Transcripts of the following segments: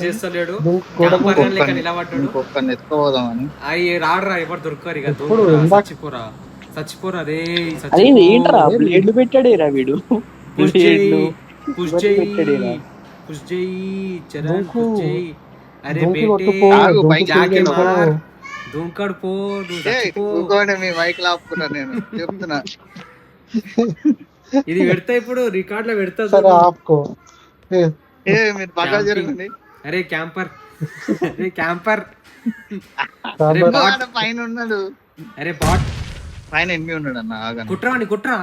చేస్తలేడు లెక్క ఇంకొకరిని నిలబడ్డాడు. ఇంకొకరిని ఎత్తుకోపోదామని. అయ్యి రాడరా ఎవరు దొరకరు ఇక ఇప్పుడు దూకురా ఇందాక చచ్చిపోరా చచ్చిపోరా రే అదే చచ్చిపో ఏంట్రా బ్లేడ్లు పెట్టాడేరా వీడు. పుష్ చేయి బ్లేడ్లు పుష్ ఇవన్నీ పెట్టాడేరా. చేయి పుష్ చేయి చరణ్ దూకు. పుష్ చేయి అరే దూకి బేటే కొట్టుకో, ఆగు, దూకి పైకి జాకే ఎక్కేసుకో. మార్ దూంకడు పో నువ్వు చచ్చిపో ఇంకోటి మీ మైక్ లాపుకున్నా నేను చెప్తున్నా. ఇది పెడతా ఇప్పుడు రికార్డ్ లో పెడతా సరే చూడు. ఆపుకో. ఏ, మీరు పక్క జరగండి. అరే క్యాంపర్ అరే క్యాంపర్ రాబర్. బాట్. ఆడ పైన ఉన్నాడు, అరే బాట్ పైన ఎనిమి ఉన్నాడు అన్న. ఆగను. కుట్రా అని కుట్రా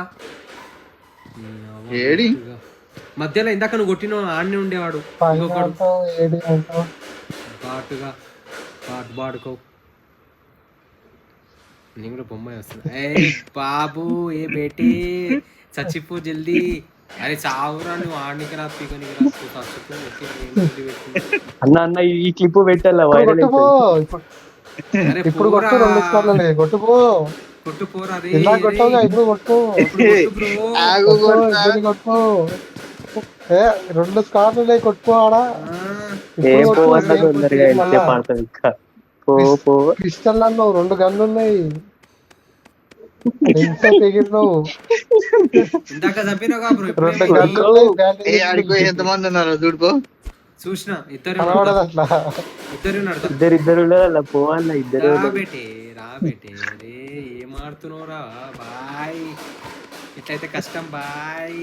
ఏడి? మధ్యలో ఇందాక నువ్వు కొట్టిన ఆడనే ఉండేవాడు పైన ఇంకొకడు అంటావు, ఏడి అంటావు. బాటుగా బాడుకో నేను కూడా బొమ్మ వస్తుంది ఏ బాబు ఏ బేటీ చచ్చిపో జల్దీ అరే చావురా నువ్వు ఆడనికి రా పీకనికి రా చచ్చిపో అన్న అన్న ఈ క్లిప్ పెట్టాలా ఇప్పుడు వైరల్ కొట్టుకో, అయిపోయింది. అరే ఇప్పుడు పోరా. కొట్టు, 2 స్కోర్లే కొట్టుకో. కొట్టు పోరా రే ఇలా కొట్టవుగా, ఇప్పుడు కొట్టు. బ్రో ఆగు కొట్టుకో, కొడతా. ఇప్పుడు కొట్టు. ఏ 2 స్కోర్లే కొట్టుకో ఆడ. ఏ ఇప్పుడు కొట్టు, పోవద్దా సేమ్ తొందరగా కొట్టు వెళ్తే మళ్ళా. పడతావు ఇంకా. పో పో. పిస్టల్ అన్నావు, 2 గన్లు ఉన్నాయి. ఎంతసేపు ఎగిరినావు? ఇందాక చంపినావుగా బ్రో 2 ఇప్పుడు గన్లు ఉన్నాయి, బ్యాండేజ్ ఏ ఆడికి పోయి ఎంతమంది ఉన్నారు చూడుకో. చూసిన ఇద్దరు కనబడదు అట్లా. ఇద్దరు ఇద్దరు అలా పోవాలా ఇద్దరు. రా బేటే రే ఏం ఆడుతున్నావురా బాయ్ ఇట్లయితే కష్టం బాయ్.